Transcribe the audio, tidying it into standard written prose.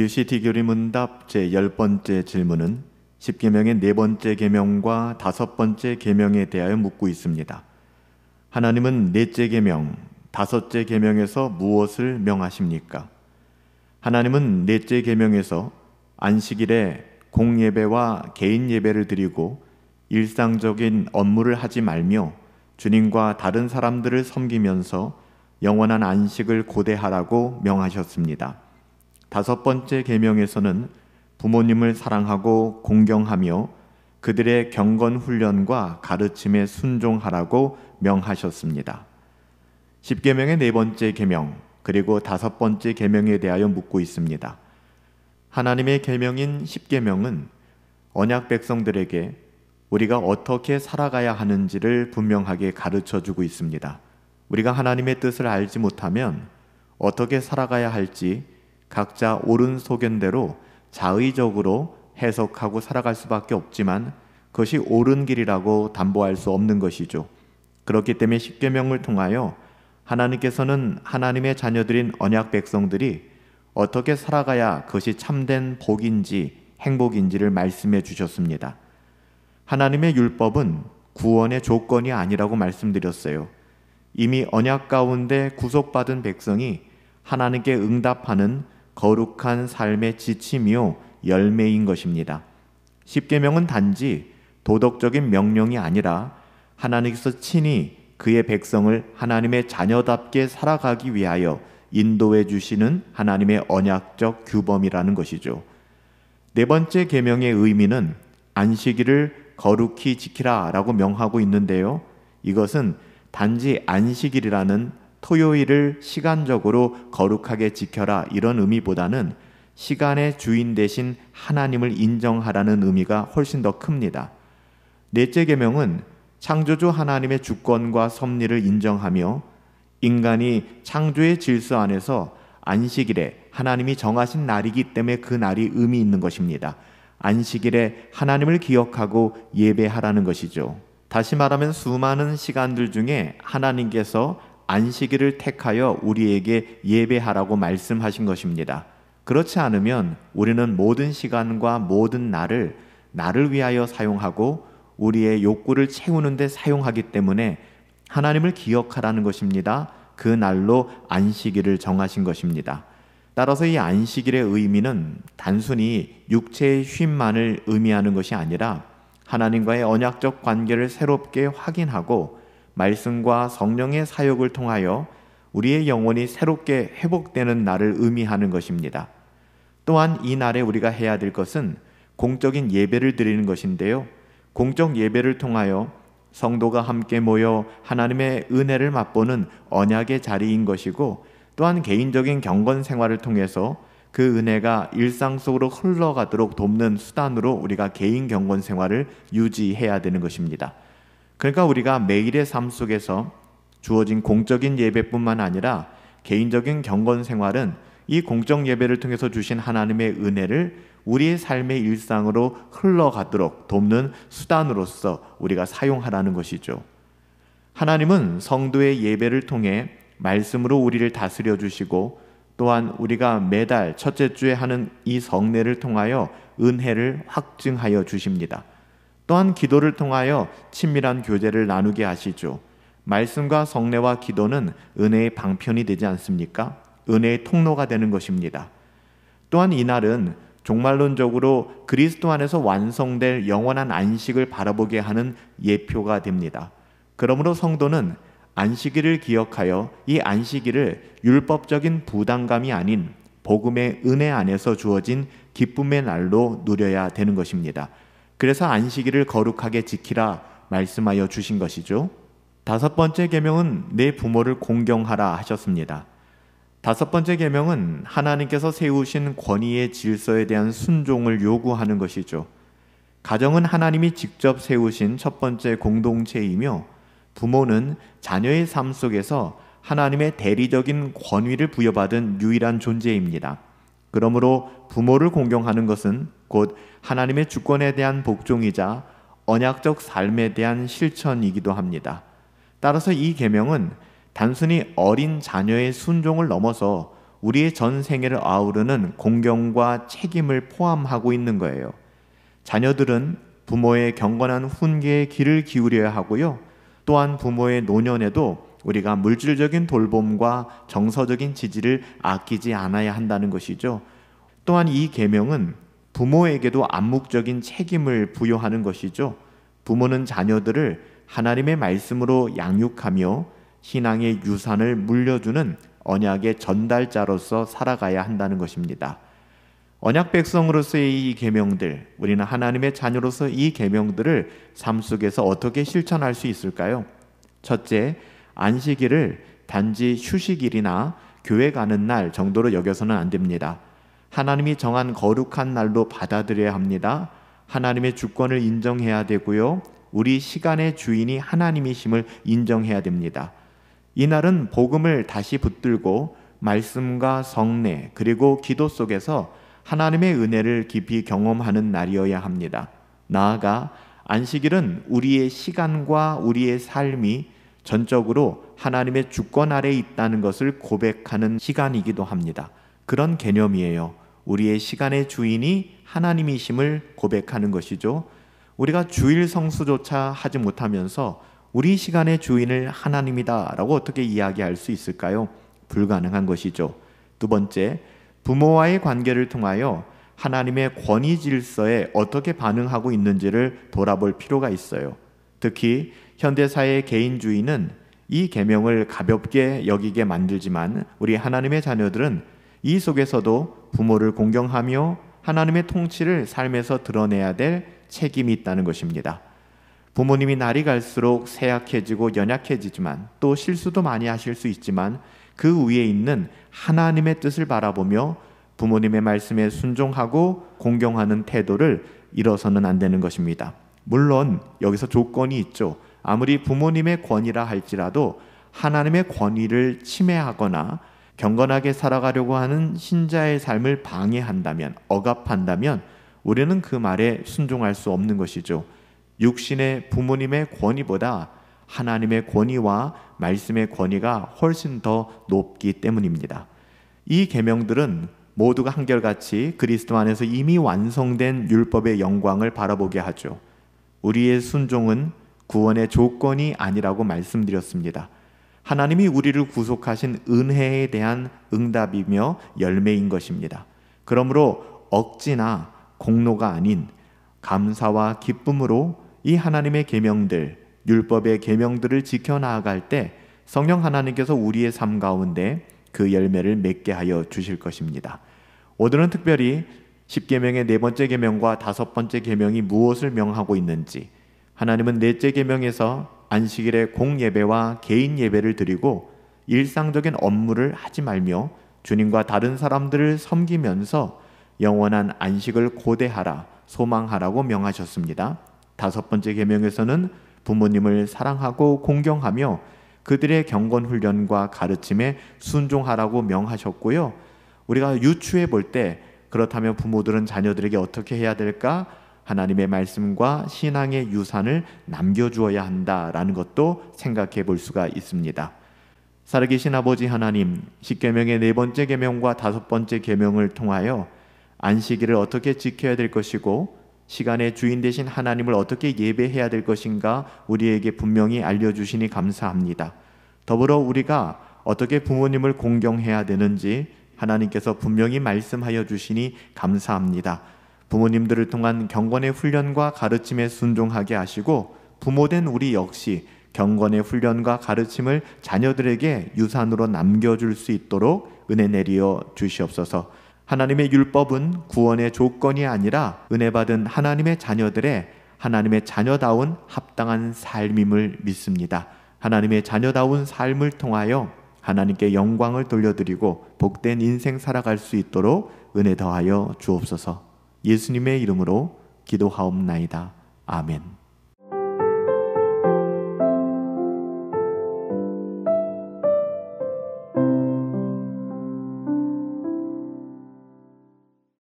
뉴시티 교리 문답 제10번째 질문은 10계명의 네 번째 계명과 다섯 번째 계명에 대하여 묻고 있습니다. 하나님은 넷째 계명, 다섯째 계명에서 무엇을 명하십니까? 하나님은 넷째 계명에서 안식일에 공예배와 개인 예배를 드리고 일상적인 업무를 하지 말며 주님과 다른 사람들을 섬기면서 영원한 안식을 고대하라고 명하셨습니다. 다섯 번째 계명에서는 부모님을 사랑하고 공경하며 그들의 경건 훈련과 가르침에 순종하라고 명하셨습니다. 10계명의 네 번째 계명 그리고 다섯 번째 계명에 대하여 묻고 있습니다. 하나님의 계명인 10계명은 언약 백성들에게 우리가 어떻게 살아가야 하는지를 분명하게 가르쳐주고 있습니다. 우리가 하나님의 뜻을 알지 못하면 어떻게 살아가야 할지 각자 옳은 소견대로 자의적으로 해석하고 살아갈 수밖에 없지만 그것이 옳은 길이라고 담보할 수 없는 것이죠. 그렇기 때문에 10계명을 통하여 하나님께서는 하나님의 자녀들인 언약 백성들이 어떻게 살아가야 그것이 참된 복인지 행복인지를 말씀해 주셨습니다. 하나님의 율법은 구원의 조건이 아니라고 말씀드렸어요. 이미 언약 가운데 구속받은 백성이 하나님께 응답하는 거룩한 삶의 지침이요 열매인 것입니다. 10계명은 단지 도덕적인 명령이 아니라 하나님께서 친히 그의 백성을 하나님의 자녀답게 살아가기 위하여 인도해 주시는 하나님의 언약적 규범이라는 것이죠. 네 번째 계명의 의미는 안식일을 거룩히 지키라 라고 명하고 있는데요. 이것은 단지 안식일이라는 토요일을 시간적으로 거룩하게 지켜라 이런 의미보다는 시간의 주인 대신 하나님을 인정하라는 의미가 훨씬 더 큽니다. 넷째 계명은 창조주 하나님의 주권과 섭리를 인정하며 인간이 창조의 질서 안에서 안식일에 하나님이 정하신 날이기 때문에 그 날이 의미 있는 것입니다. 안식일에 하나님을 기억하고 예배하라는 것이죠. 다시 말하면 수많은 시간들 중에 하나님께서 안식일을 택하여 우리에게 예배하라고 말씀하신 것입니다. 그렇지 않으면 우리는 모든 시간과 모든 날을 나를 위하여 사용하고 우리의 욕구를 채우는 데 사용하기 때문에 하나님을 기억하라는 것입니다. 그 날로 안식일을 정하신 것입니다. 따라서 이 안식일의 의미는 단순히 육체의 쉼만을 의미하는 것이 아니라 하나님과의 언약적 관계를 새롭게 확인하고 말씀과 성령의 사역을 통하여 우리의 영혼이 새롭게 회복되는 날을 의미하는 것입니다. 또한 이 날에 우리가 해야 될 것은 공적인 예배를 드리는 것인데요. 공적 예배를 통하여 성도가 함께 모여 하나님의 은혜를 맛보는 언약의 자리인 것이고 또한 개인적인 경건 생활을 통해서 그 은혜가 일상 속으로 흘러가도록 돕는 수단으로 우리가 개인 경건 생활을 유지해야 되는 것입니다. 그러니까 우리가 매일의 삶 속에서 주어진 공적인 예배뿐만 아니라 개인적인 경건 생활은 이 공적 예배를 통해서 주신 하나님의 은혜를 우리의 삶의 일상으로 흘러가도록 돕는 수단으로서 우리가 사용하라는 것이죠. 하나님은 성도의 예배를 통해 말씀으로 우리를 다스려 주시고 또한 우리가 매달 첫째 주에 하는 이 성례를 통하여 은혜를 확증하여 주십니다. 또한 기도를 통하여 친밀한 교제를 나누게 하시죠. 말씀과 성례와 기도는 은혜의 방편이 되지 않습니까? 은혜의 통로가 되는 것입니다. 또한 이날은 종말론적으로 그리스도 안에서 완성될 영원한 안식을 바라보게 하는 예표가 됩니다. 그러므로 성도는 안식일을 기억하여 이 안식일을 율법적인 부담감이 아닌 복음의 은혜 안에서 주어진 기쁨의 날로 누려야 되는 것입니다. 그래서 안식일을 거룩하게 지키라 말씀하여 주신 것이죠. 다섯 번째 계명은 내 부모를 공경하라 하셨습니다. 다섯 번째 계명은 하나님께서 세우신 권위의 질서에 대한 순종을 요구하는 것이죠. 가정은 하나님이 직접 세우신 첫 번째 공동체이며 부모는 자녀의 삶 속에서 하나님의 대리적인 권위를 부여받은 유일한 존재입니다. 그러므로 부모를 공경하는 것은 곧 하나님의 주권에 대한 복종이자 언약적 삶에 대한 실천이기도 합니다. 따라서 이 계명은 단순히 어린 자녀의 순종을 넘어서 우리의 전 생애를 아우르는 공경과 책임을 포함하고 있는 거예요. 자녀들은 부모의 경건한 훈계에 귀를 기울여야 하고요. 또한 부모의 노년에도 우리가 물질적인 돌봄과 정서적인 지지를 아끼지 않아야 한다는 것이죠. 또한 이 계명은 부모에게도 암묵적인 책임을 부여하는 것이죠. 부모는 자녀들을 하나님의 말씀으로 양육하며 신앙의 유산을 물려주는 언약의 전달자로서 살아가야 한다는 것입니다. 언약 백성으로서의 이 계명들, 우리는 하나님의 자녀로서 이 계명들을 삶 속에서 어떻게 실천할 수 있을까요? 첫째, 안식일을 단지 휴식일이나 교회 가는 날 정도로 여겨서는 안 됩니다. 하나님이 정한 거룩한 날로 받아들여야 합니다. 하나님의 주권을 인정해야 되고요. 우리 시간의 주인이 하나님이심을 인정해야 됩니다. 이 날은 복음을 다시 붙들고 말씀과 성례 그리고 기도 속에서 하나님의 은혜를 깊이 경험하는 날이어야 합니다. 나아가 안식일은 우리의 시간과 우리의 삶이 전적으로 하나님의 주권 아래에 있다는 것을 고백하는 시간이기도 합니다. 그런 개념이에요. 우리의 시간의 주인이 하나님이심을 고백하는 것이죠. 우리가 주일 성수조차 하지 못하면서 우리 시간의 주인을 하나님이다 라고 어떻게 이야기할 수 있을까요? 불가능한 것이죠. 두 번째, 부모와의 관계를 통하여 하나님의 권위 질서에 어떻게 반응하고 있는지를 돌아볼 필요가 있어요. 특히 현대사회의 개인주의는 이 계명을 가볍게 여기게 만들지만 우리 하나님의 자녀들은 이 속에서도 부모를 공경하며 하나님의 통치를 삶에서 드러내야 될 책임이 있다는 것입니다. 부모님이 날이 갈수록 쇠약해지고 연약해지지만 또 실수도 많이 하실 수 있지만 그 위에 있는 하나님의 뜻을 바라보며 부모님의 말씀에 순종하고 공경하는 태도를 잃어서는 안 되는 것입니다. 물론 여기서 조건이 있죠. 아무리 부모님의 권위라 할지라도 하나님의 권위를 침해하거나 경건하게 살아가려고 하는 신자의 삶을 방해한다면, 억압한다면 우리는 그 말에 순종할 수 없는 것이죠. 육신의 부모님의 권위보다 하나님의 권위와 말씀의 권위가 훨씬 더 높기 때문입니다. 이 계명들은 모두가 한결같이 그리스도 안에서 이미 완성된 율법의 영광을 바라보게 하죠. 우리의 순종은 구원의 조건이 아니라고 말씀드렸습니다. 하나님이 우리를 구속하신 은혜에 대한 응답이며 열매인 것입니다. 그러므로 억지나 공로가 아닌 감사와 기쁨으로 이 하나님의 계명들, 율법의 계명들을 지켜나아갈 때 성령 하나님께서 우리의 삶 가운데 그 열매를 맺게 하여 주실 것입니다. 오늘은 특별히 10계명의 네 번째 계명과 다섯 번째 계명이 무엇을 명하고 있는지, 하나님은 넷째 계명에서 안식일에 공예배와 개인 예배를 드리고 일상적인 업무를 하지 말며 주님과 다른 사람들을 섬기면서 영원한 안식을 고대하라, 소망하라고 명하셨습니다. 다섯 번째 계명에서는 부모님을 사랑하고 공경하며 그들의 경건 훈련과 가르침에 순종하라고 명하셨고요. 우리가 유추해 볼 때 그렇다면 부모들은 자녀들에게 어떻게 해야 될까? 하나님의 말씀과 신앙의 유산을 남겨주어야 한다라는 것도 생각해 볼 수가 있습니다. 살아계신 아버지 하나님, 10계명의 네 번째 계명과 다섯 번째 계명을 통하여 안식일을 어떻게 지켜야 될 것이고 시간의 주인 되신 하나님을 어떻게 예배해야 될 것인가 우리에게 분명히 알려주시니 감사합니다. 더불어 우리가 어떻게 부모님을 공경해야 되는지 하나님께서 분명히 말씀하여 주시니 감사합니다. 부모님들을 통한 경건의 훈련과 가르침에 순종하게 하시고 부모된 우리 역시 경건의 훈련과 가르침을 자녀들에게 유산으로 남겨줄 수 있도록 은혜 내리어 주시옵소서. 하나님의 율법은 구원의 조건이 아니라 은혜 받은 하나님의 자녀들의 하나님의 자녀다운 합당한 삶임을 믿습니다. 하나님의 자녀다운 삶을 통하여 하나님께 영광을 돌려드리고 복된 인생 살아갈 수 있도록 은혜 더하여 주옵소서. 예수님의 이름으로 기도하옵나이다. 아멘.